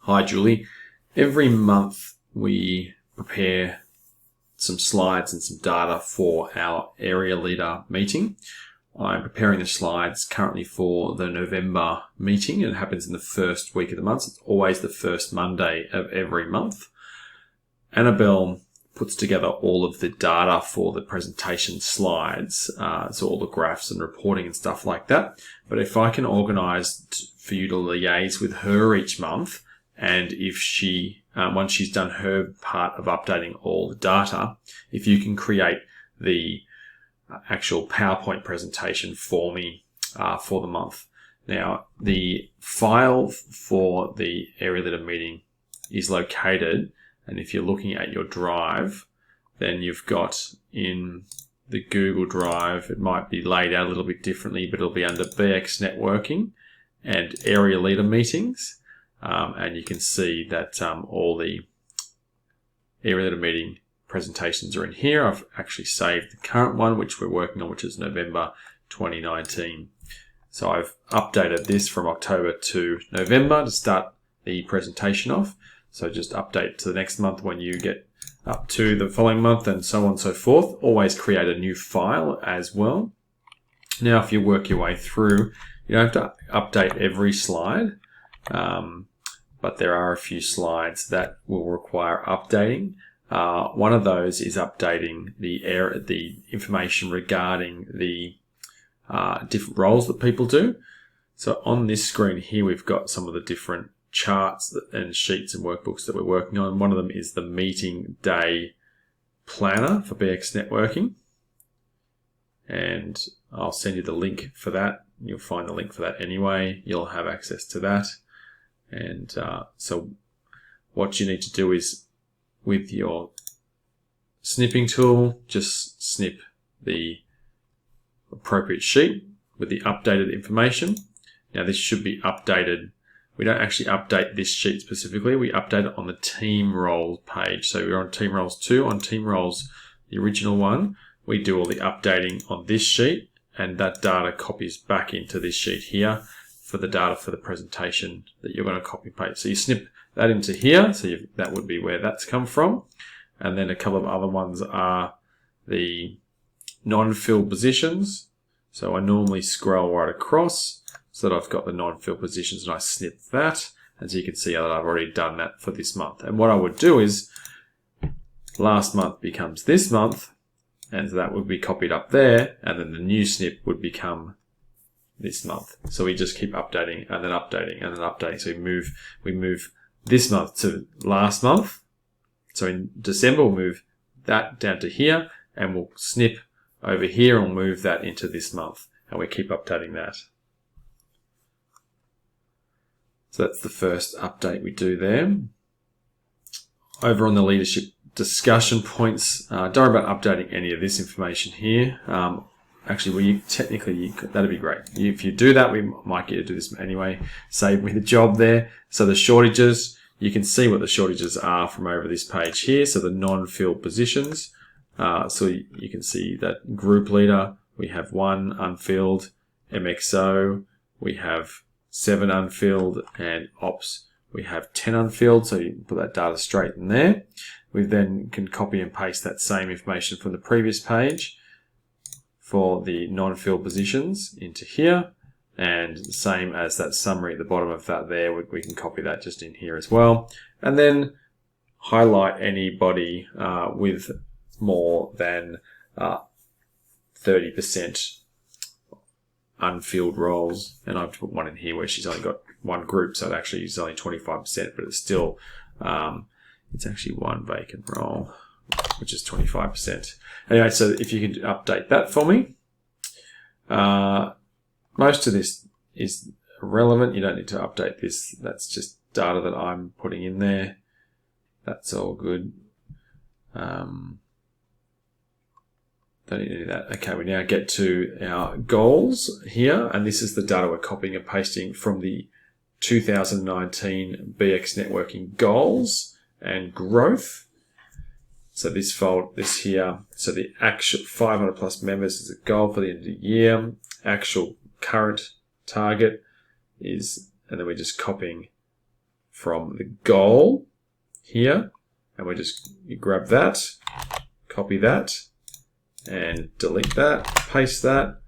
Hi, Julie. Every month we prepare some slides and some data for our area leader meeting. I'm preparing the slides currently for the November meeting. It happens in the first week of the month. It's always the first Monday of every month. Annabelle puts together all of the data for the presentation slides, so all the graphs and reporting and stuff like that. But if I can organise for you to liaise with her each month, and if she, once she's done her part of updating all the data, if you can create the actual PowerPoint presentation for me for the month. Now, the file for the area leader meeting is located, and if you're looking at your drive, then you've got in the Google Drive, it might be laid out a little bit differently, but it'll be under BX Networking and Area Leader Meetings. And you can see that all the area leader meeting presentations are in here. I've actually saved the current one, which we're working on, which is November 2019. So I've updated this from October to November to start the presentation off. So just update to the next month when you get up to the following month and so on and so forth. Always create a new file as well. Now, if you work your way through, you don't have to update every slide. But there are a few slides that will require updating. One of those is updating the information regarding the different roles that people do. So on this screen here, we've got some of the different charts and sheets and workbooks that we're working on. One of them is the meeting day planner for BX Networking. And I'll send you the link for that. You'll find the link for that anyway. You'll have access to that. And so what you need to do is, with your snipping tool, just snip the appropriate sheet with the updated information. Now this should be updated. We don't actually update this sheet specifically. We update it on the team roles page. So we're on team roles 2. On team roles, the original one, we do all the updating on this sheet, and that data copies back into this sheet here for the data for the presentation that you're going to copy and paste. So you snip that into here. So that would be where that's come from. And then a couple of other ones are the non-filled positions. So I normally scroll right across so that I've got the non-filled positions, and I snip that. And so you can see that I've already done that for this month. And what I would do is last month becomes this month, and so that would be copied up there. And then the new snip would become this month. So we just keep updating and then updating and then updating. So we move this month to last month. So in December, we'll move that down to here, and we'll snip over here and move that into this month. And we keep updating that. So that's the first update we do there. Over on the leadership discussion points, don't worry about updating any of this information here. Actually, that'd be great. If you do that, we might get you to do this anyway. Save me the job there. So the shortages, you can see what the shortages are from over this page here. So the non-filled positions. So you can see that group leader, we have 1 unfilled. MXO, we have 7 unfilled. And ops, we have 10 unfilled. So you can put that data straight in there. We then can copy and paste that same information from the previous page for the non-filled positions into here, and the same as that summary at the bottom of that there, we can copy that just in here as well. And then highlight anybody with more than 30% unfilled roles. And I've put one in here where she's only got one group, so it actually is only 25%, but it's still, it's actually one vacant role, which is 25%. Anyway, so if you can update that for me. Most of this is irrelevant. You don't need to update this. That's just data that I'm putting in there. That's all good. Don't need to do that. Okay, we now get to our goals here, and this is the data we're copying and pasting from the 2019 BX Networking goals and growth. So this here, so the actual 500 plus members is a goal for the end of the year. Actual current target is, and then we're just copying from the goal here, and you grab that, copy that, and delete that, paste that,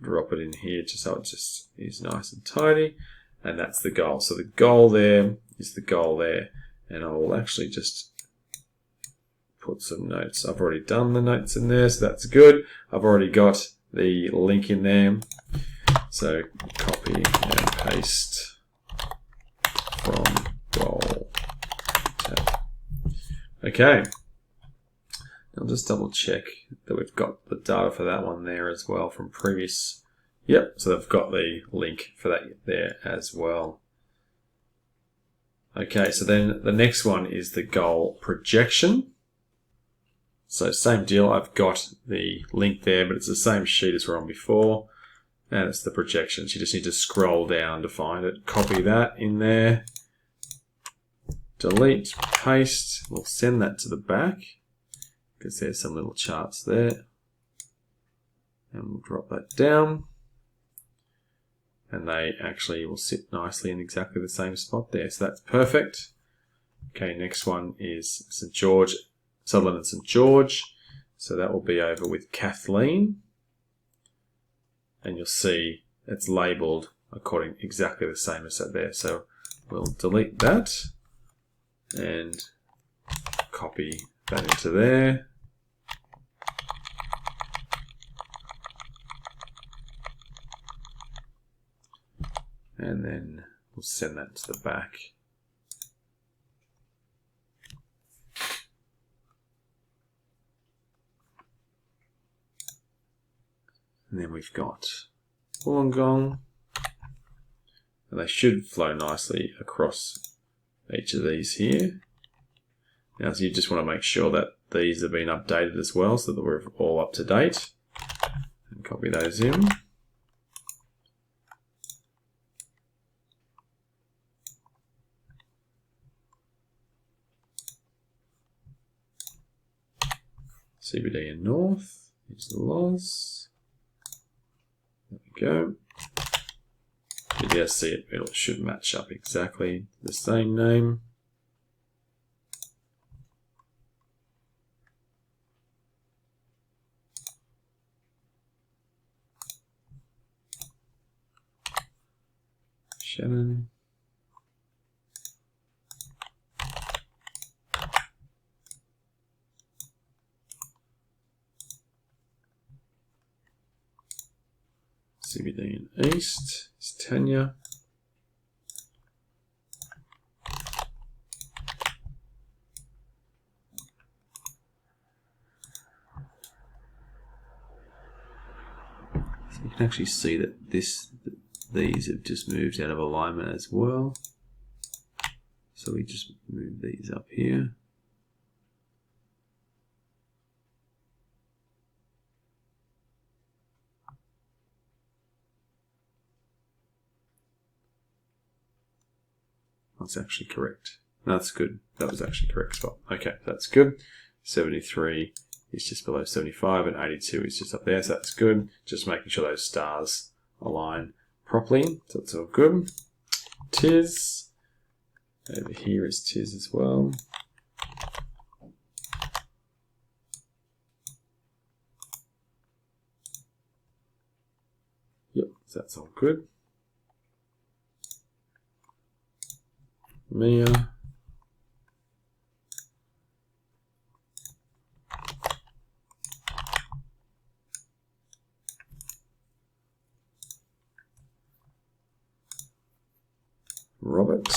drop it in here just so it just is nice and tidy, and that's the goal. So the goal there is the goal there, and I will actually just put some notes. I've already done the notes in there, so that's good. I've already got the link in there, so copy and paste from goal tab. Okay, I'll just double check that we've got the data for that one there as well from previous. Yep, so they've got the link for that there as well. Okay, so then the next one is the goal projection. So same deal, I've got the link there, but it's the same sheet as we're on before. And it's the projections. You just need to scroll down to find it. Copy that in there. Delete, paste. We'll send that to the back because there's some little charts there. And we'll drop that down. And they actually will sit nicely in exactly the same spot there. So that's perfect. Okay, next one is St. George, Sutherland and St. George. So that will be over with Kathleen. And you'll see it's labelled according exactly the same as that there. So we'll delete that and copy that into there. And then we'll send that to the back. And then we've got Wollongong. And they should flow nicely across each of these here. Now, so you just want to make sure that these have been updated as well so that we're all up to date. And copy those in. CBD and North, here's the Loz. There we go. You dare see it, it should match up exactly the same name. Shannon. CBD and East is Tanya. So you can actually see that these have just moved out of alignment as well. So we just move these up here. That's actually correct. That's good. That was actually correct spot. Okay, that's good. 73 is just below 75 and 82 is just up there, so that's good. Just making sure those stars align properly, so that's all good. Tiz. Over here is Tiz as well. Yep, so that's all good. Mia. Robert.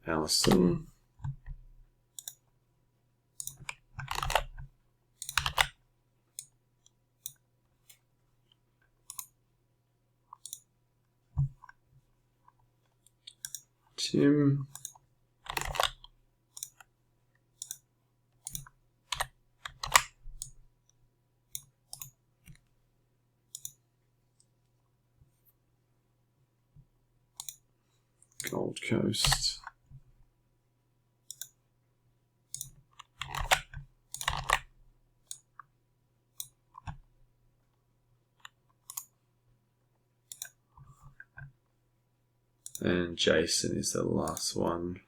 Allison. Tim. Gold Coast. And Jason is the last one.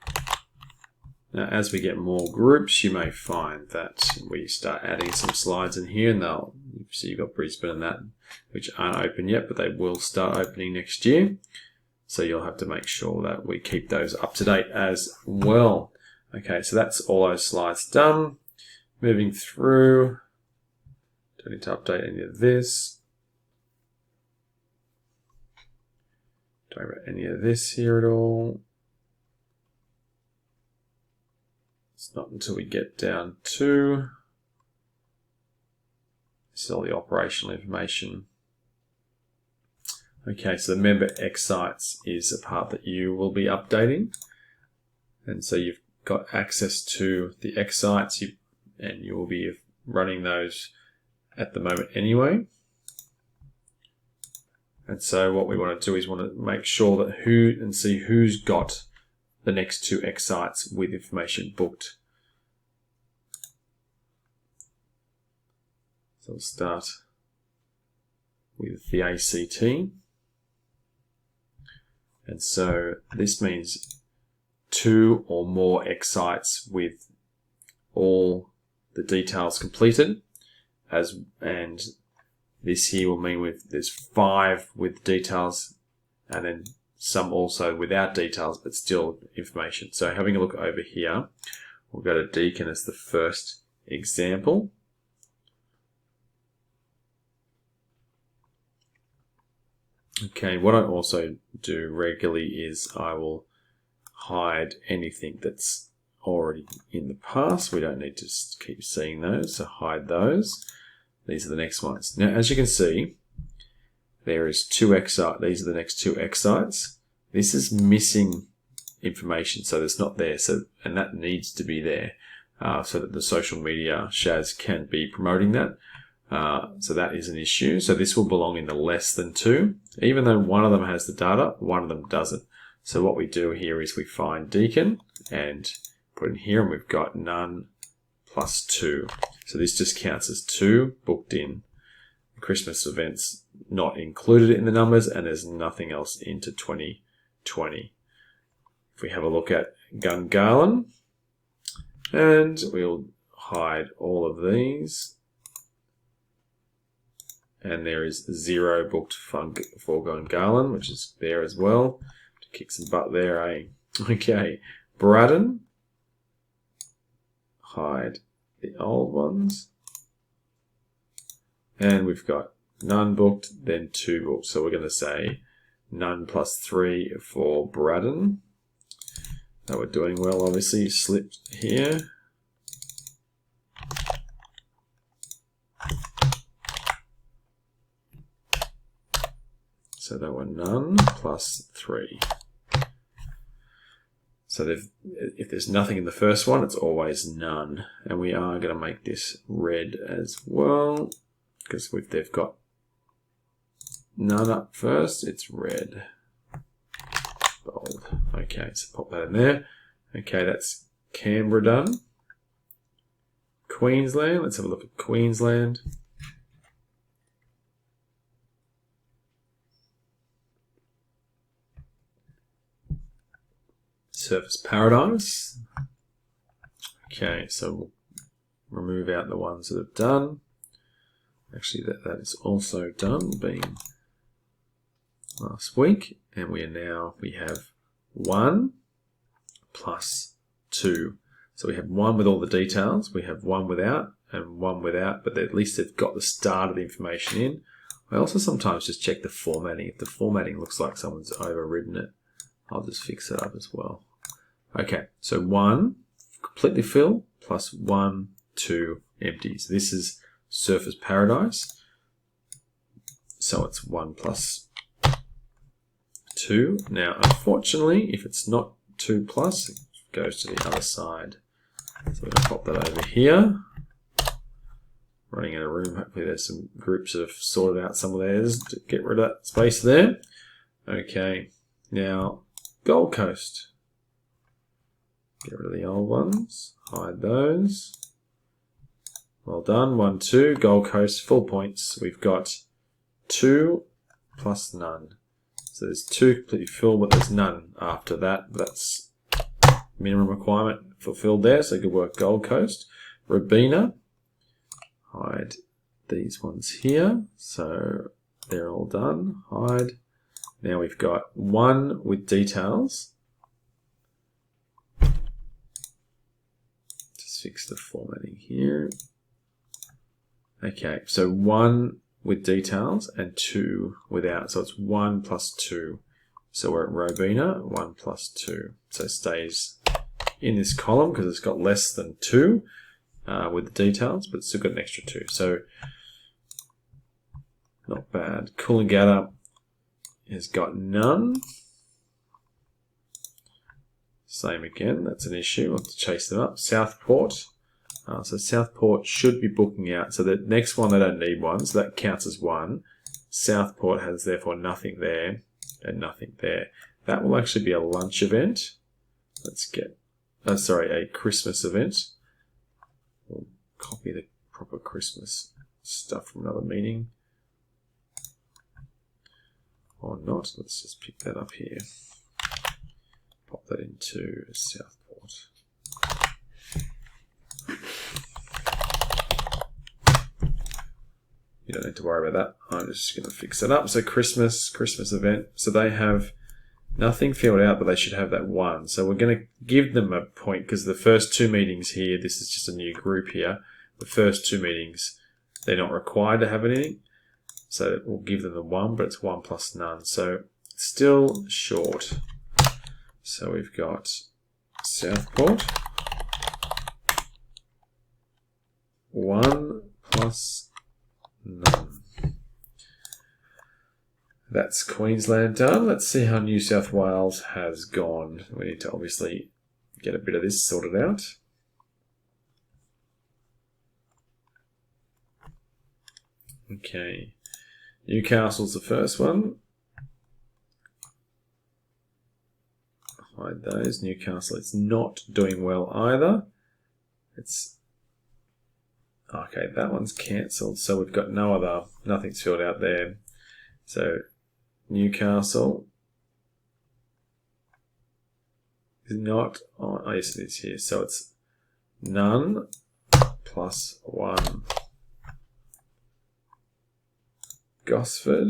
Now, as we get more groups, you may find that we start adding some slides in here, and they'll, so you've got Brisbane and that, which aren't open yet, but they will start opening next year. So you'll have to make sure that we keep those up to date as well. Okay, so that's all those slides done. Moving through, don't need to update any of this. Don't worry about any of this here at all. It's not until we get down to, this is all the operational information. Okay, so the member X sites is a part that you will be updating. And so you've got access to the X sites, and you will be running those at the moment anyway. And so what we want to do is want to make sure that see who's got the next 2 X sites with information booked. So we'll start with the ACT. And so this means 2 or more X sites with all the details completed, and this here will mean there's 5 with details, and then some also without details but still information. So having a look over here, we'll go to Deacon as the first example. Okay, what I also do regularly is I will hide anything that's already in the past. We don't need to keep seeing those, so hide those. These are the next ones. Now, as you can see, there is 2 X sites. These are the next 2 X sites. This is missing information, so it's not there. So, and that needs to be there so that the social media Shaz can be promoting that. So that is an issue. So this will belong in the less than 2, even though one of them has the data, one of them doesn't. So what we do here is we find Deacon and put in here, and we've got none plus 2. So this just counts as 2 booked in. Christmas events not included in the numbers, and there's nothing else into 2020. If we have a look at Gungahlin, and we'll hide all of these, and there is 0 booked for Gungahlin, which is there as well. To kick some butt there, eh? Okay, Braddon, hide the old ones, and we've got none booked, then 2 booked. So we're going to say none plus 3 for Braddon. That we're doing well, obviously, slipped here. So that were none plus 3. So if there's nothing in the first one, it's always none. And we are going to make this red as well, because if they've got none up first, it's red. Bold. Okay, so pop that in there. Okay, that's Canberra done. Queensland, let's have a look at Queensland. Surfers Paradise. Okay, so we'll remove out the ones that have done. Actually, that is also done, being last week. And we have 1 plus 2. So we have 1 with all the details, we have 1 without, and 1 without, but at least they've got the start of the information in. I also sometimes just check the formatting. If the formatting looks like someone's overridden it, I'll just fix it up as well. Okay, so 1 completely fill plus 1, 2 empties. This is Surfer's Paradise. So it's 1 plus 2. Now, unfortunately, if it's not 2 plus, it goes to the other side. So we're going to pop that over here. Running in a room, hopefully there's some groups that have sorted out some of theirs to get rid of that space there. Okay, now Gold Coast. Get rid of the old ones, hide those. Well done, 1, 2, Gold Coast, full points. We've got 2 plus none. So there's 2 completely filled, but there's none after that. That's minimum requirement fulfilled there. So good work, Gold Coast. Robina, hide these ones here. So they're all done. Hide. Now we've got 1 with details. Just fix the formatting here. Okay, so 1 with details and 2 without. So it's 1 plus 2. So we're at Robina, 1 plus 2. So it stays in this column because it's got less than 2 with the details, but it's still got an extra 2. So not bad. Coolangatta has got none. Same again, that's an issue. We'll have to chase them up. Southport. So Southport should be booking out. So the next one, they don't need one, so that counts as 1. Southport has therefore nothing there and nothing there. That will actually be a lunch event. Let's get, a Christmas event. We'll copy the proper Christmas stuff from another meeting. Or not. Let's just pick that up here. Pop that into Southport. You don't need to worry about that. I'm just going to fix it up. So Christmas event. So they have nothing filled out, but they should have that 1. So we're going to give them a point because the first 2 meetings here, this is just a new group here. The first 2 meetings, they're not required to have anything. So we'll give them the 1, but it's 1 plus none. So still short. So we've got Southport. 1 plus none. That's Queensland done. Let's see how New South Wales has gone. We need to obviously get a bit of this sorted out. Okay. Newcastle's the first one. Hide those. Newcastle, it's not doing well either. It's okay, that one's cancelled, so we've got nothing's filled out there. So Newcastle is not on, oh yes it is here, so it's none plus 1. Gosford,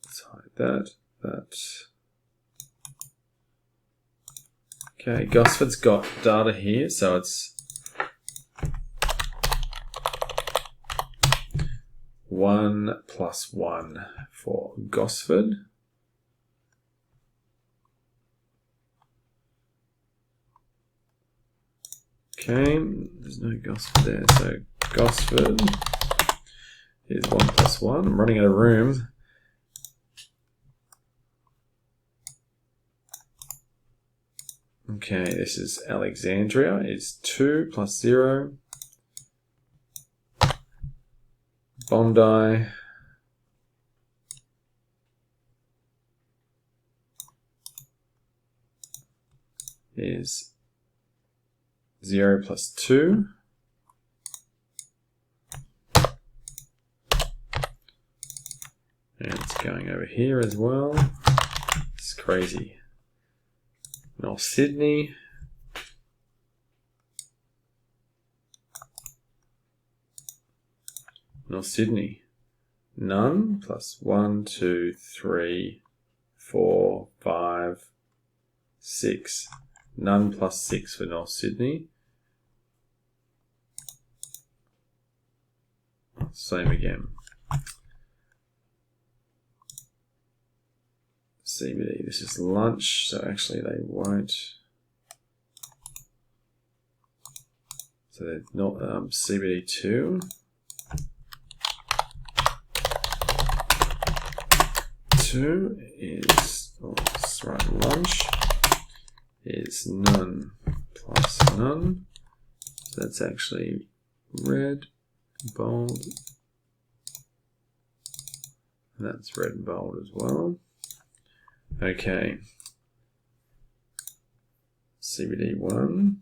let's hide that. Okay, Gosford's got data here, so it's 1 plus 1 for Gosford. Okay, there's no Gosford there, so Gosford is 1 plus 1. I'm running out of room. Okay, this is Alexandria, is 2 plus 0. Bondi is 0 plus 2. And it's going over here as well. It's crazy. North Sydney. North Sydney. None plus 1, 2, 3, 4, 5, 6. None plus 6 for North Sydney. Same again. CBD, this is lunch, so actually they won't. So they're not CBD 2. 2 is, let's write lunch, is none plus none. So that's actually red, bold. And that's red and bold as well. Okay. CBD 1.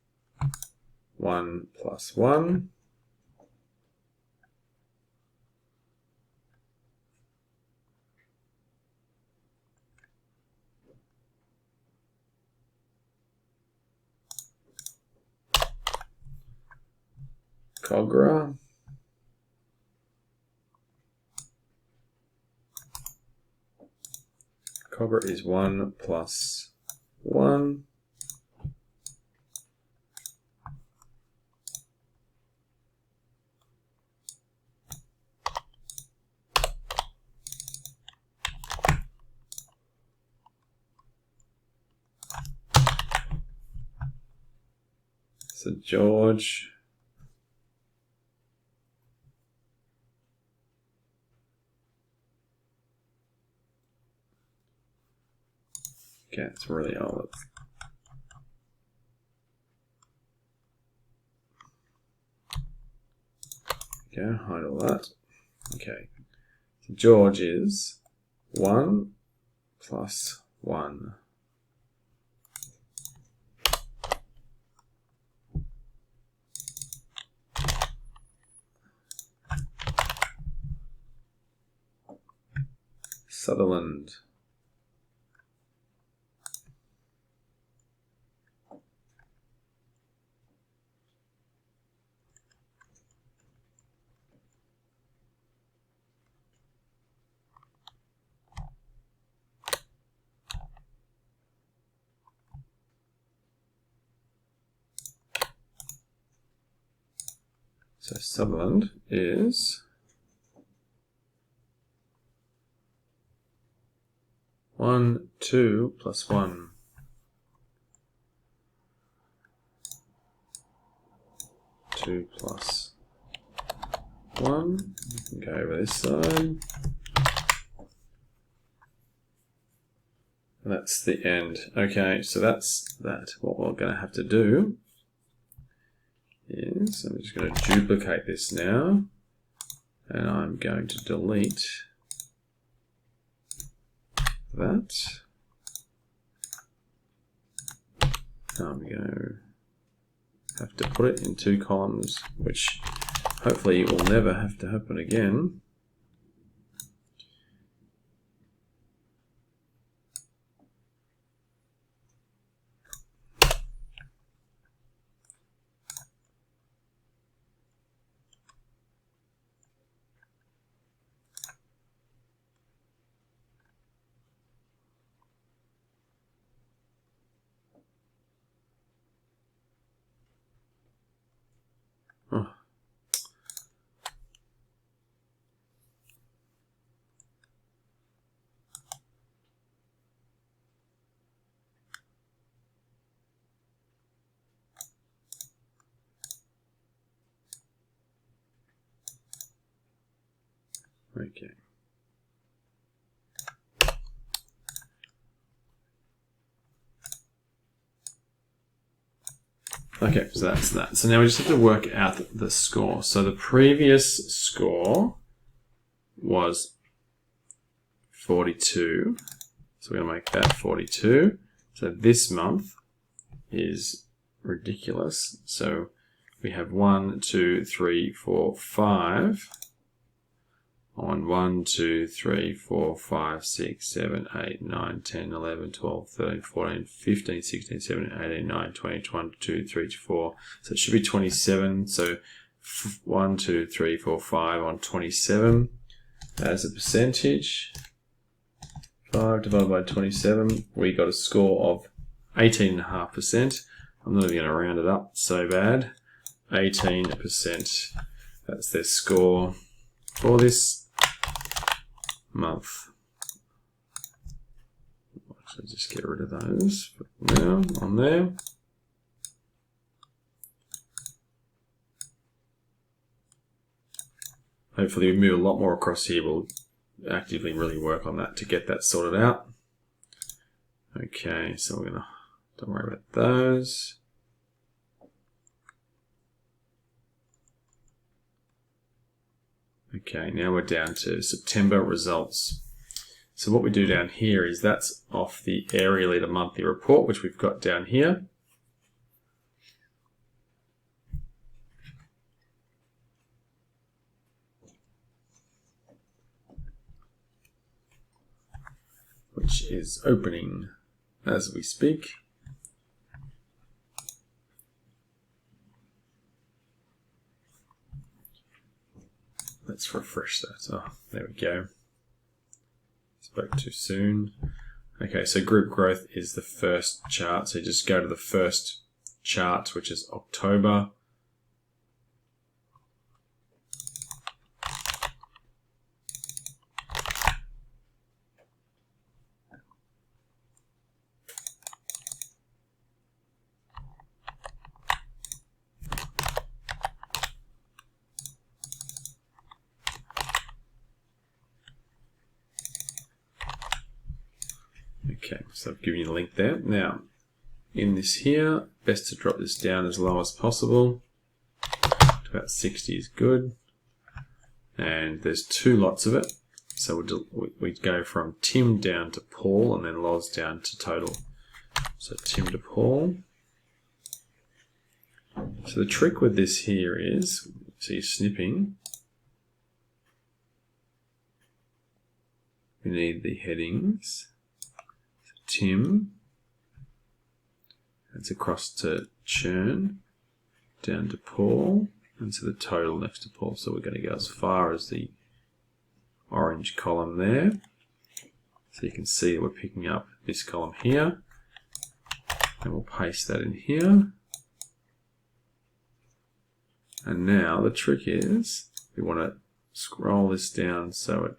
1 plus 1. Cogra. Cogra is 1 plus 1. So George okay, it's really old. Okay, hide all that. Okay, so George is 1 plus 1. Sutherland. So Sutherland is 1, 2 plus 1. 2 plus 1. We can go over this side. And that's the end. Okay, so that's that. What we're going to have to do is, I'm just going to duplicate this now, and I'm going to delete that. I'm going to have to put it in 2 columns, which hopefully will never have to happen again. Oh. Okay. Okay, so that's that. So now we just have to work out the score. So the previous score was 42. So we're going to make that 42. So this month is ridiculous. So we have 1, 2, 3, 4, 5. On 1, 2, 3, 4, 5, 6, 7, 8, 9, 10, 11, 12, 13, 14, 15, 16, 17, 18, 19, 20, 21, 22, 3, 4. So it should be 27. So 1, 2, 3, 4, 5 on 27 as a percentage. 5 divided by 27. We got a score of 18.5%. I'm not even going to round it up so bad. 18%. That's their score for this month. So just get rid of those for now on there. Hopefully we move a lot more across here. We'll actively really work on that to get that sorted out. Okay, so we're gonna, don't worry about those. Okay, now we're down to September results. So what we do down here is that's off the Area Leader Monthly Report, which we've got down here. which is opening as we speak. Let's refresh that. Oh, there we go. Spoke too soon. Okay, so group growth is the first chart. So you just go to the first chart, which is October. Okay, so I've given you the link there. Now, in this here, best to drop this down as low as possible. To about 60 is good. And there's 2 lots of it. So we'd go from Tim down to Paul and then Loz down to total. So Tim to Paul. So the trick with this here is, so you're snipping. We need the headings. Tim, that's across to churn, down to Paul, and to the total next to Paul. So we're going to go as far as the orange column there. So you can see we're picking up this column here, and we'll paste that in here. And now the trick is, we want to scroll this down so it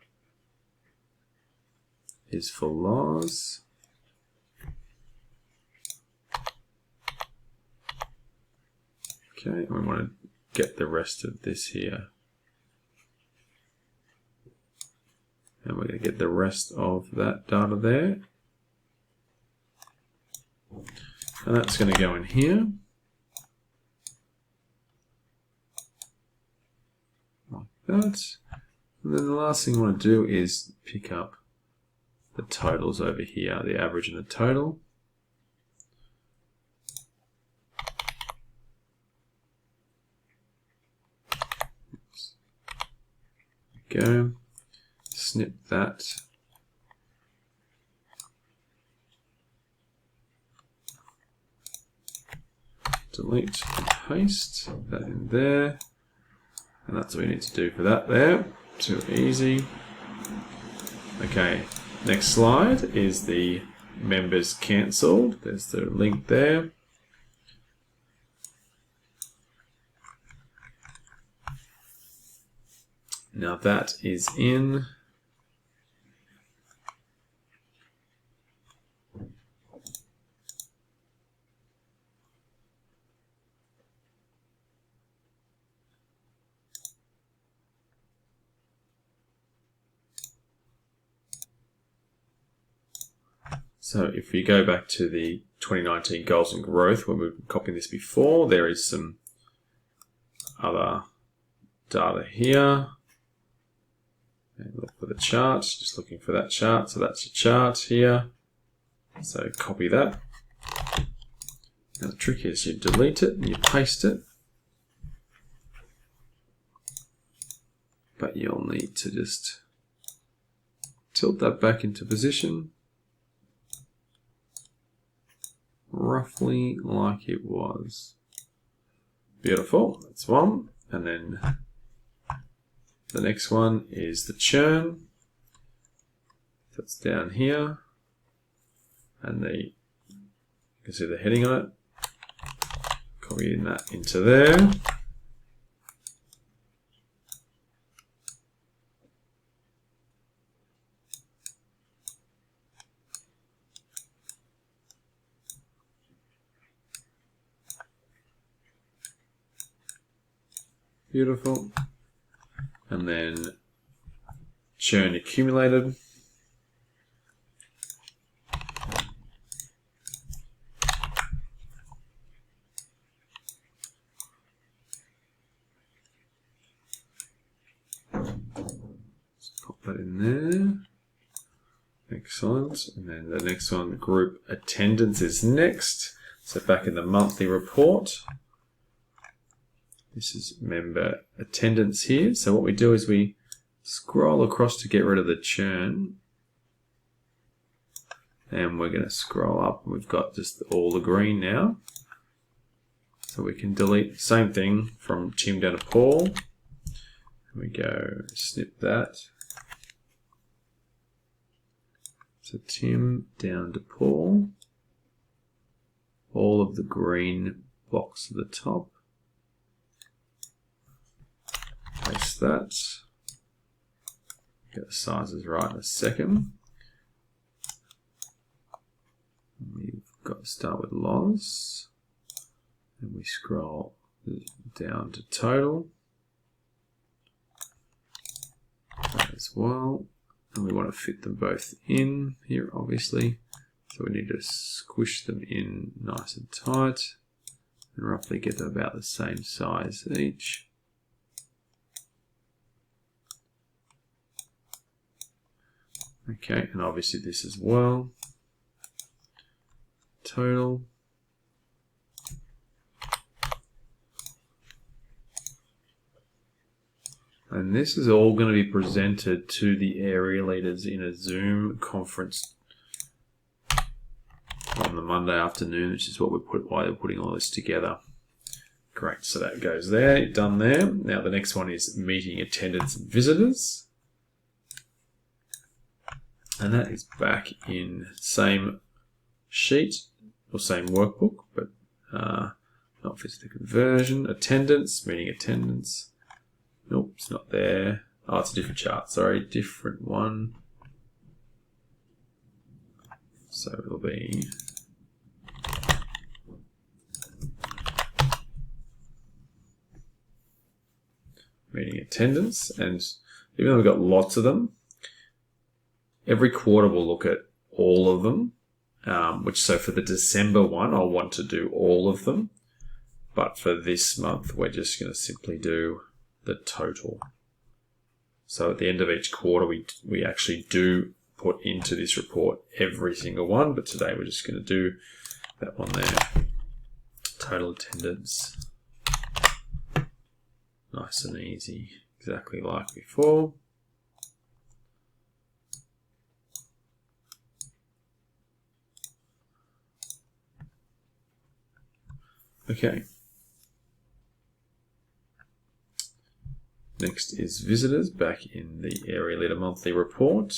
is for Loz. Okay, and we want to get the rest of this here. And we're going to get the rest of that data there. And that's going to go in here. Like that. And then the last thing we want to do is pick up the totals over here, the average and the total. Go, snip that, delete and paste that in there, and that's what we need to do for that there. Too easy. Okay, next slide is the members cancelled. There's the link there. Now that is in so if we go back to the 2019 goals and growth, when we've copied this before, there is some other data here. And look for the chart, just looking for that chart. So that's your chart here. So copy that. Now the trick is you delete it and you paste it. But you'll need to just tilt that back into position. Roughly like it was. Beautiful, that's one. And then the next one is the churn. That's down here. And you can see the heading on it. Copying that into there. Beautiful. And then churn accumulated. Let's pop that in there. Excellent. And then the next one, group attendance is next. So back in the monthly report. This is member attendance here. So what we do is we scroll across to get rid of the churn. And we're going to scroll up. We've got just all the green now. So we can delete the same thing from Tim down to Paul. And we go snip that. So Tim down to Paul. All of the green blocks at the top. Paste that. Get the sizes right in a second. We've got to start with loss. And we scroll down to total. That as well. And we want to fit them both in here, obviously. So we need to squish them in nice and tight. And roughly get them about the same size each. Okay, and obviously this as well. Total. And this is all going to be presented to the area leaders in a Zoom conference on the Monday afternoon, which is what why they're putting all this together. Great, so that goes there, done there. Now the next one is meeting attendance and visitors. And that is back in same sheet or same workbook, but not visitor conversion. Attendance, meeting attendance. Nope, it's not there. Oh, it's a different chart. Sorry, different one. So it'll be meeting attendance. And even though we've got lots of them, every quarter we'll look at all of them. So for the December one, I'll want to do all of them. But for this month, we're just going to simply do the total. So at the end of each quarter, we actually do put into this report every single one, but today we're just going to do that one there. Total attendance. Nice and easy, exactly like before. Okay. Next is visitors, back in the Area Leader Monthly Report.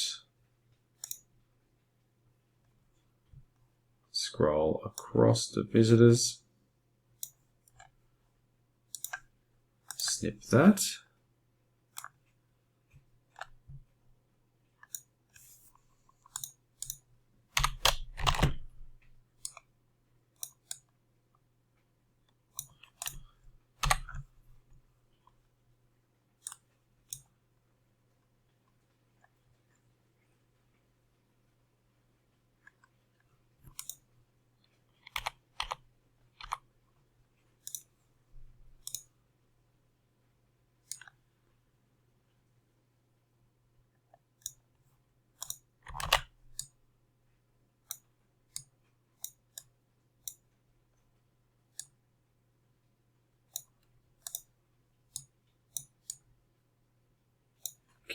Scroll across to visitors. Snip that.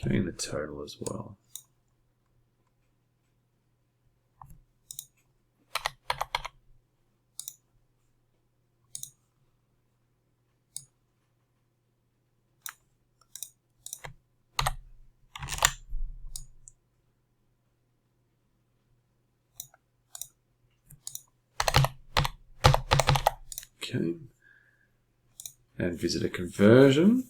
Okay, and the total as well. Okay, and visitor conversion.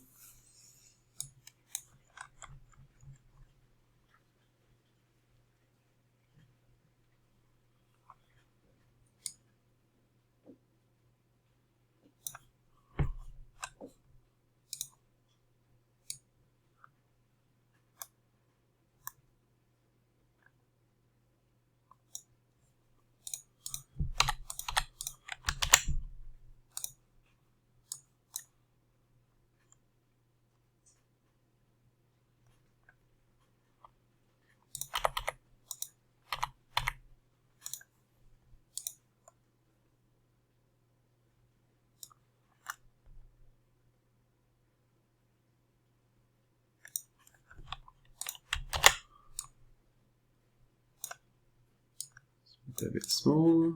a bit smaller.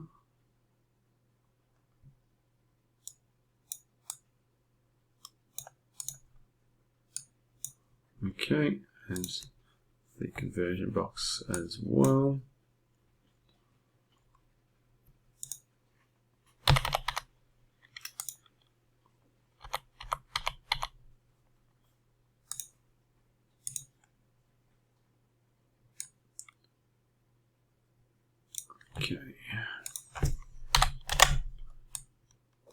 Okay, and the conversion box as well. Okay.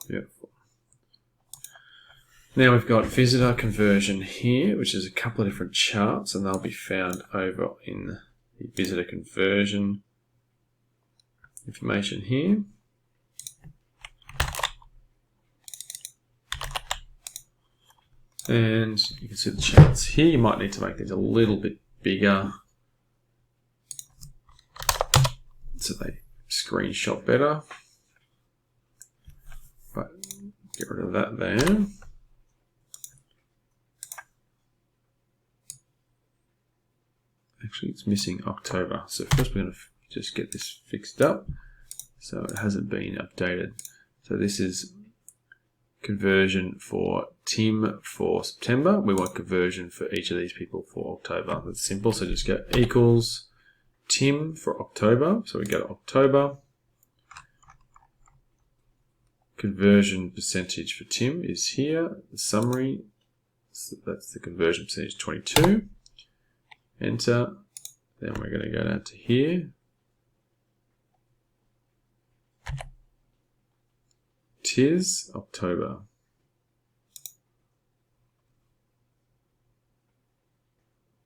Beautiful. Now we've got visitor conversion here, which is a couple of different charts, and they'll be found over in the visitor conversion information here. And you can see the charts here. You might need to make these a little bit bigger so they screenshot better. But get rid of that there. Actually, it's missing October. So first we're going to just get this fixed up. So it hasn't been updated. So this is conversion for Tim for September. We want conversion for each of these people for October. That's simple. So just go equals Tim for October. So we go to October. Conversion percentage for Tim is here. The summary. So that's the conversion percentage 22. Enter. Then we're going to go down to here. Tis October.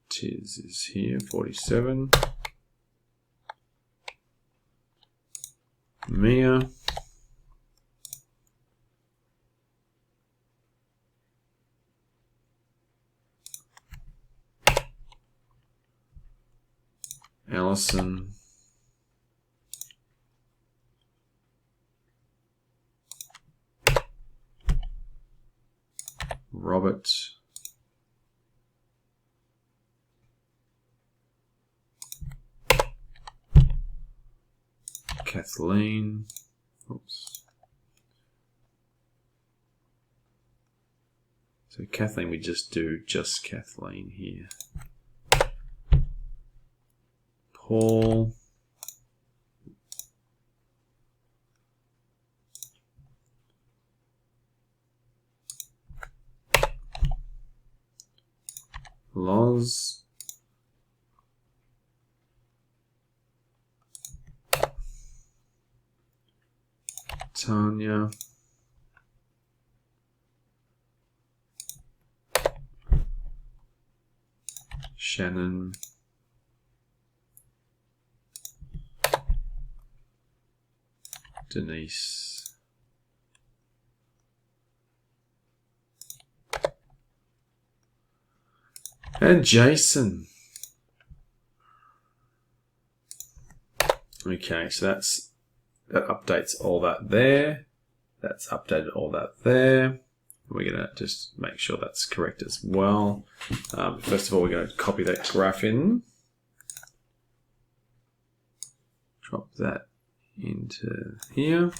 Tis is here, 47. Mia. Allison. Robert. Kathleen. Oops. So Kathleen, we just do just Kathleen here. Paul. Loz. Tanya. Shannon. Denise. And Jason. Okay, so that updates all that there. That's updated all that there. We're going to just make sure that's correct as well. First of all, we're going to copy that graph in. Drop that into here.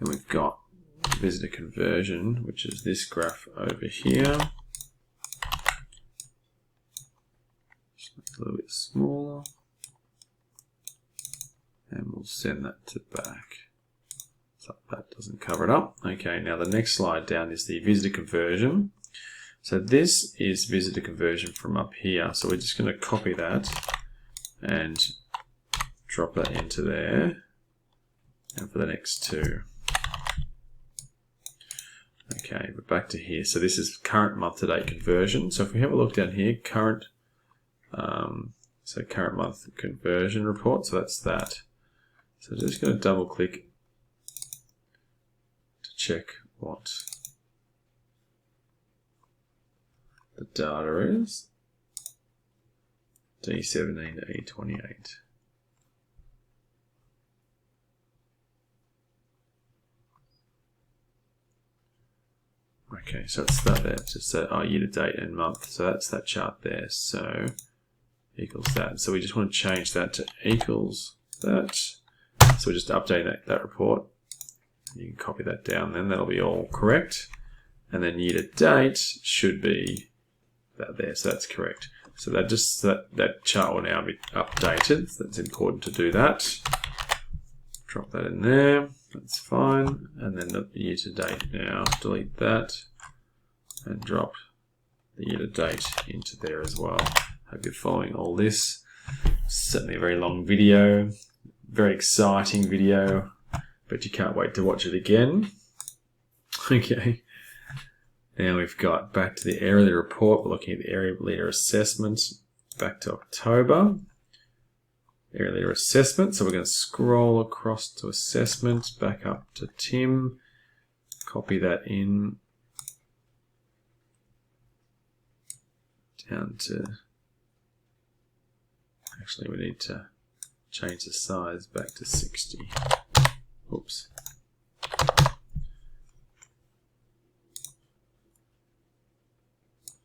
And we've got visitor conversion, which is this graph over here. Just make it a little bit smaller. And we'll send that to back. So that doesn't cover it up. Okay, now the next slide down is the visitor conversion. So this is visitor conversion from up here. So we're just going to copy that and drop that into there. And for the next two. Okay, we're back to here. So this is current month-to-date conversion. So if we have a look down here, current month conversion report. So that's that. So just going to double click to check what the data is. D17 to E28. Okay, so it's that there, just that year to date and month. So that's that chart there. So equals that. So we just want to change that to equals that. So we're just updating that report. You can copy that down then, that'll be all correct. And then year to date should be that there, so that's correct. So that chart will now be updated. So that's important to do that. Drop that in there, that's fine. And then the year to date now, delete that and drop the year to date into there as well. Hope you're following all this. Certainly a very long video, very exciting video, but you can't wait to watch it again. Okay. Now we've got back to the area leader report. We're looking at the area leader assessment. Back to October. Area leader assessment. So we're going to scroll across to assessment, back up to Tim. Copy that in. Down to... Actually, we need to change the size back to 60. Oops.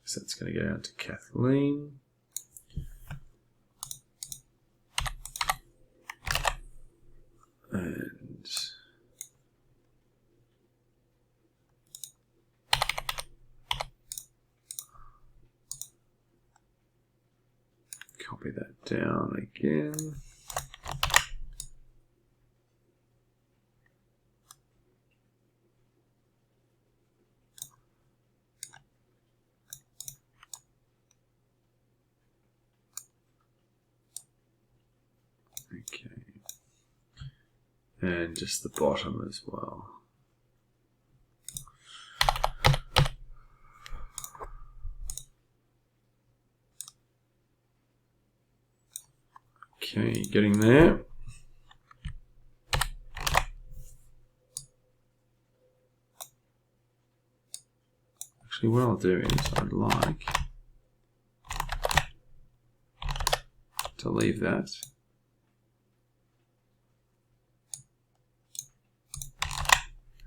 So that's going to go down to Kathleen. And copy that down again. Okay. And just the bottom as well. Okay, getting there. Actually, what I'll do is I'd like to leave that.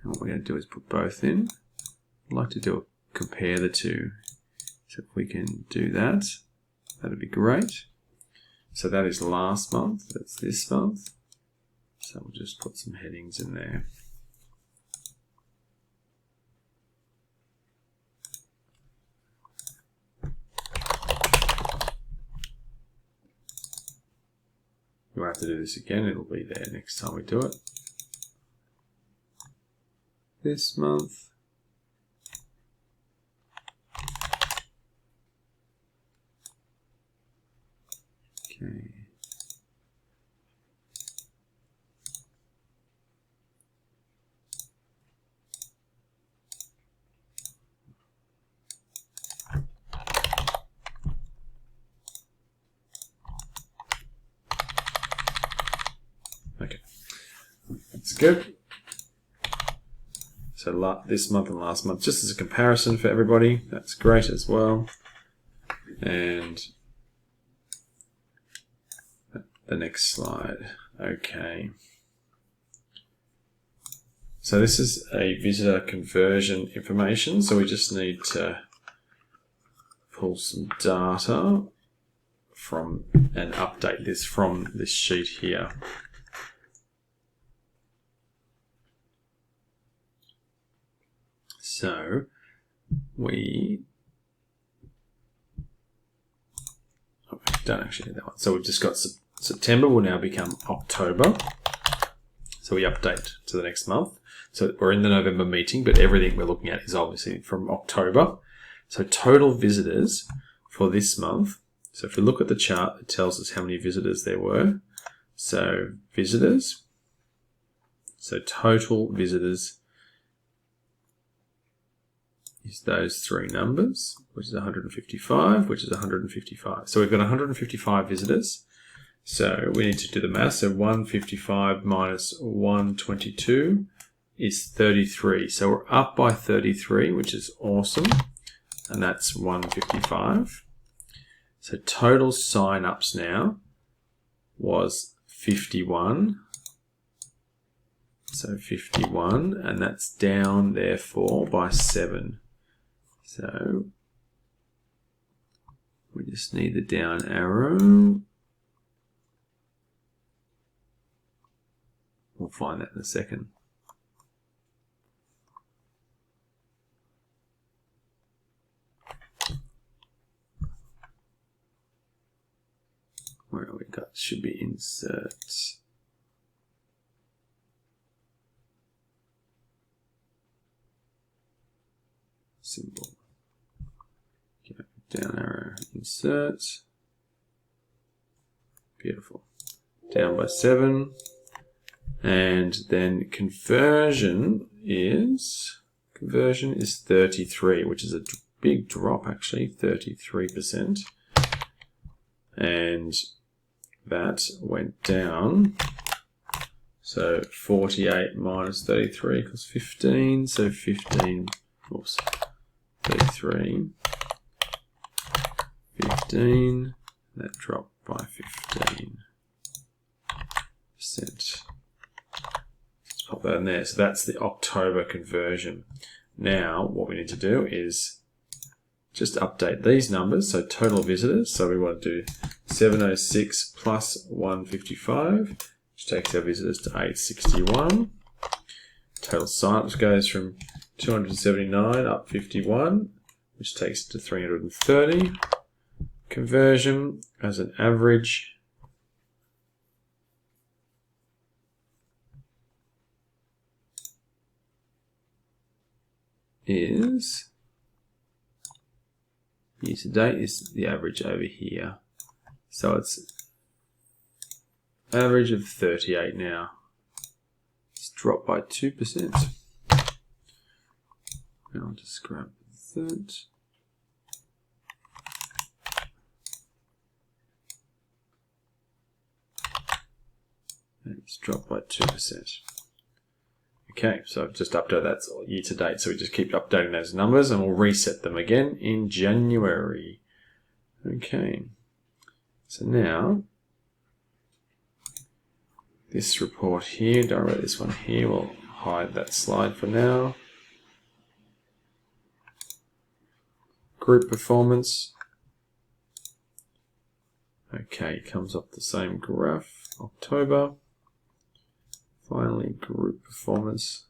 And what we're going to do is put both in. I'd like to compare the two. So if we can do that, that'd be great. So that is last month, that's this month. So we'll just put some headings in there. We won't have to do this again, it'll be there next time we do it. This month. Okay. Okay. That's good. So this month and last month, just as a comparison for everybody, that's great as well. And the next slide. Okay. So this is a visitor conversion information. So we just need to pull some data from and update this from this sheet here. So we don't actually need that one. So we've just got September will now become October. So we update to the next month. So we're in the November meeting, but everything we're looking at is obviously from October. So total visitors for this month. So if we look at the chart, it tells us how many visitors there were. So visitors. So total visitors is those three numbers, which is 155, which is 155. So we've got 155 visitors. So we need to do the math. So 155 minus 122 is 33. So we're up by 33, which is awesome. And that's 155. So total sign-ups now was 51. So 51, and that's down therefore by 7. So we just need the down arrow. We'll find that in a second. Where have we got? Should be insert. Symbol. Okay, down arrow, insert. Beautiful. Down by 7. And then conversion is 33, which is a big drop actually, 33%. And that went down. So 48 minus 33 equals 15. So 15, oops, 33, 15, that dropped by 15%. Let's pop that in there. So that's the October conversion. Now what we need to do is just update these numbers. So total visitors. So we want to do 706 plus 155, which takes our visitors to 861. Total signups goes from 279 up 51, which takes it to 330. Conversion as an average is, year to date is the average over here. So it's average of 38 now. It's dropped by 2%. And I'll just grab that. And it's dropped by 2%. Okay, so I've just updated that year to date. So we just keep updating those numbers and we'll reset them again in January. Okay, so now this report here, don't write this one here, we'll hide that slide for now. Group performance. Okay, it comes up the same graph, October. Finally, group performance.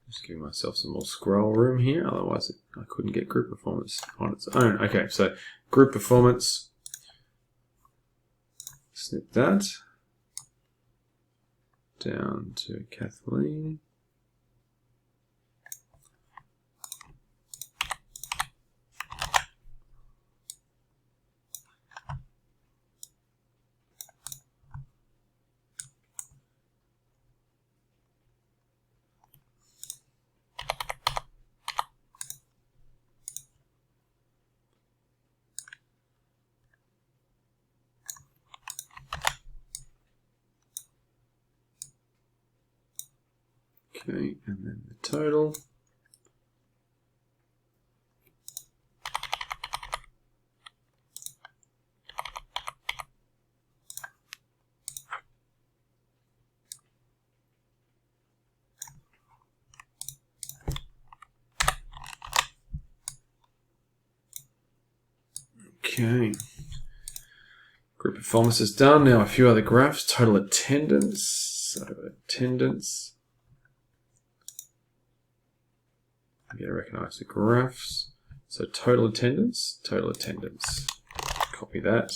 Just giving myself some more scroll room here, otherwise I couldn't get group performance on its own. Okay, so group performance, snip that, down to Kathleen. Okay, and then the total. Okay. Group performance is done. Now a few other graphs. Total attendance. So attendance. I'm going to recognize the graphs. So total attendance. Copy that.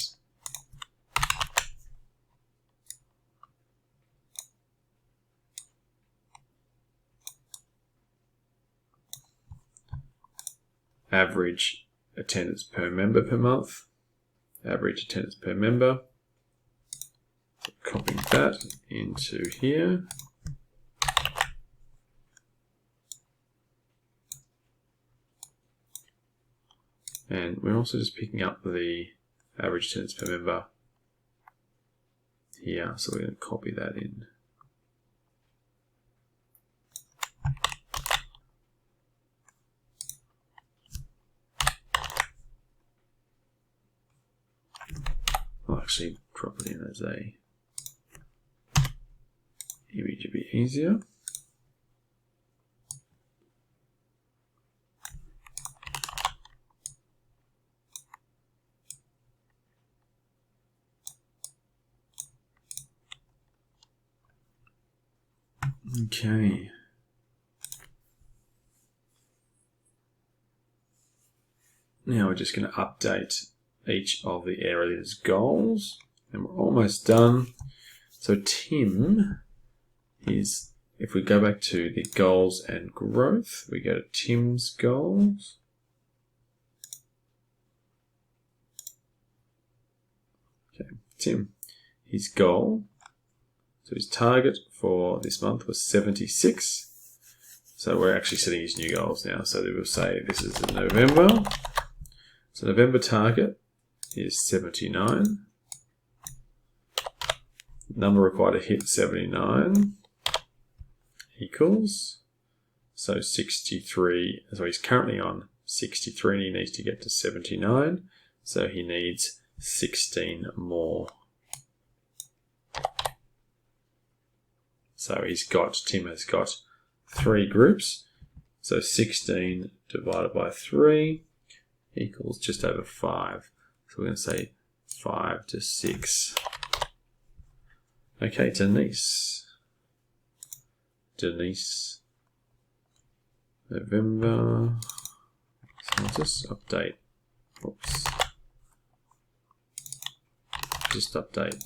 Average attendance per member per month. Average attendance per member. So copying that into here. And we're also just picking up the average attendance per member here. So we're going to copy that in actually drop it in as a image a bit easier. Okay. Now we're just going to update each of the area's goals, and we're almost done. So Tim is, if we go back to the goals and growth, we go to Tim's goals. Okay, Tim, his goal, so his target for this month was 76. So we're actually setting his new goals now. So we'll say this is in November. So November target is 79. Number required to hit 79 equals, so 63, so he's currently on 63 and he needs to get to 79, so he needs 16 more. So Tim has got 3 groups, so 16 divided by 3 equals just over 5. So we're going to say 5 to 6. Okay, Denise, November, so I'll just update, just update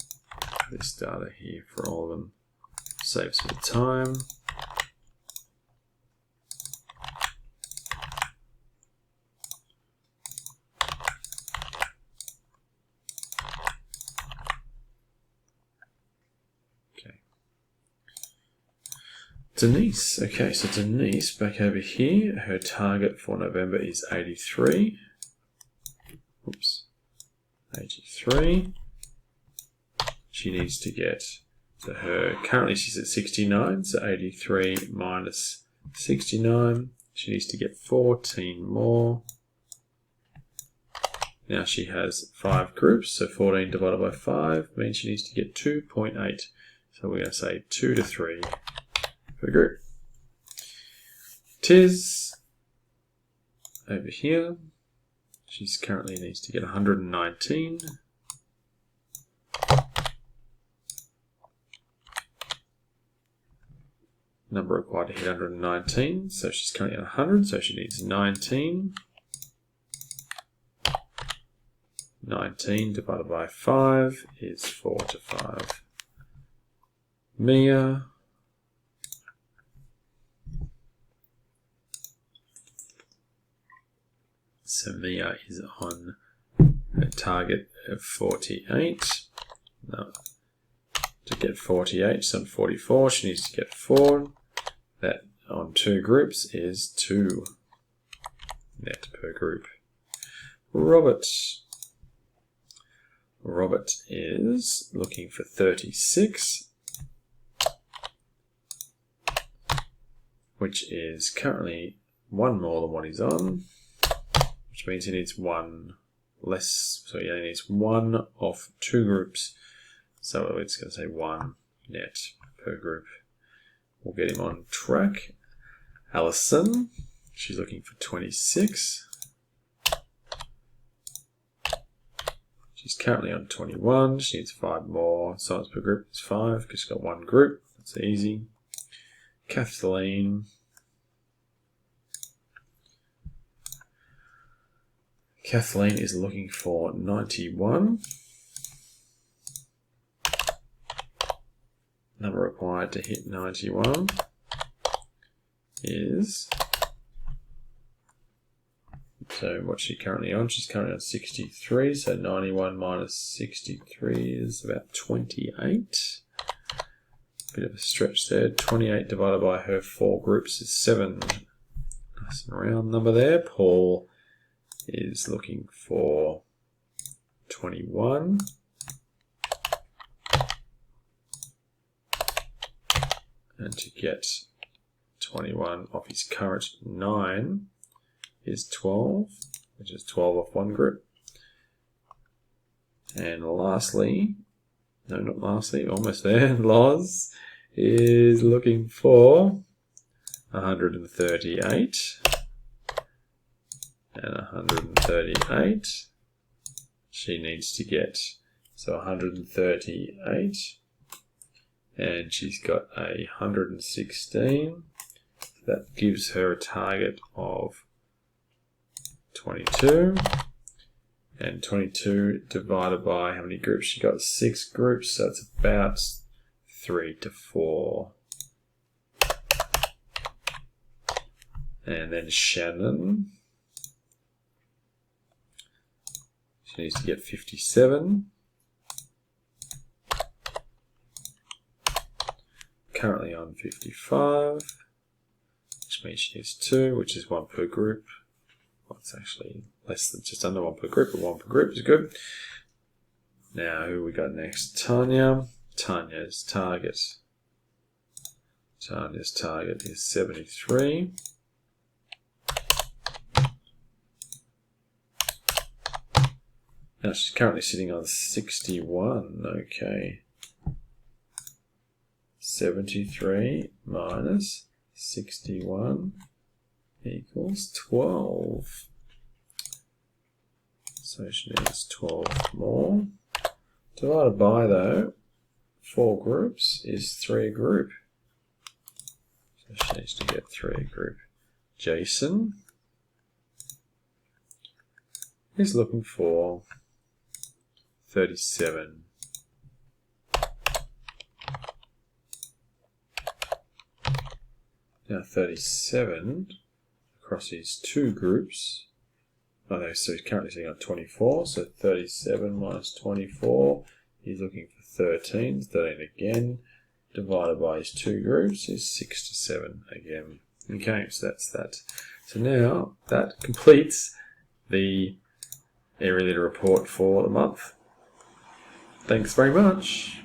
this data here for all of them, saves a bit of time. Denise, okay, so Denise, back over here, her target for November is 83. Oops, 83. She needs to get to currently she's at 69, so 83 minus 69. She needs to get 14 more. Now she has 5 groups, so 14 divided by 5 means she needs to get 2.8. So we're going to say 2 to 3. Per group. Tiz over here, she's currently needs to get 119. Number required to hit 119, so she's currently at 100, so she needs 19. 19 divided by 5 is 4 to 5. Mia, so Mia is on her target of 48. No, to get 48, so on 44, she needs to get 4. That on 2 groups is 2 net per group. Robert is looking for 36, which is currently 1 more than what he's on, which means he needs 1 less, so he only needs 1 of 2 groups, so it's going to say 1 net per group. We'll get him on track. Alison, she's looking for 26. She's currently on 21, she needs 5 more. Size per group is 5 because she's got 1 group, that's easy. Kathleen is looking for 91. Number required to hit 91 is, so what's she currently on? She's currently on 63, so 91 minus 63 is about 28. Bit of a stretch there. 28 divided by her 4 groups is 7. Nice and round number there. Paul is looking for 21. And to get 21 off his current 9 is 12, which is 12 off 1 group. And lastly, no, not lastly, almost there, Loz is looking for 138 and 138. She needs to get, so 138, and she's got 116. That gives her a target of 22. And 22 divided by how many groups? She got 6 groups, so it's about 3 to 4. And then Shannon, she needs to get 57. Currently on 55, which means she needs 2, which is 1 per group. Well, it's actually less than just under 1 per group, but 1 per group is good. Now, who we got next? Tanya. Tanya's target is 73. Now, she's currently sitting on 61. Okay. 73 minus 61 equals 12. So she needs 12 more. Divided by, though, 4 groups is 3 a group. So she needs to get 3 a group. Jason is looking for 37. Now 37 across his 2 groups. Oh no, so he's currently sitting on 24, so 37 minus 24, he's looking for 13, 13 again, divided by his 2 groups is 6 to 7 again. Okay, so that's that. So now that completes the area leader report for the month. Thanks very much.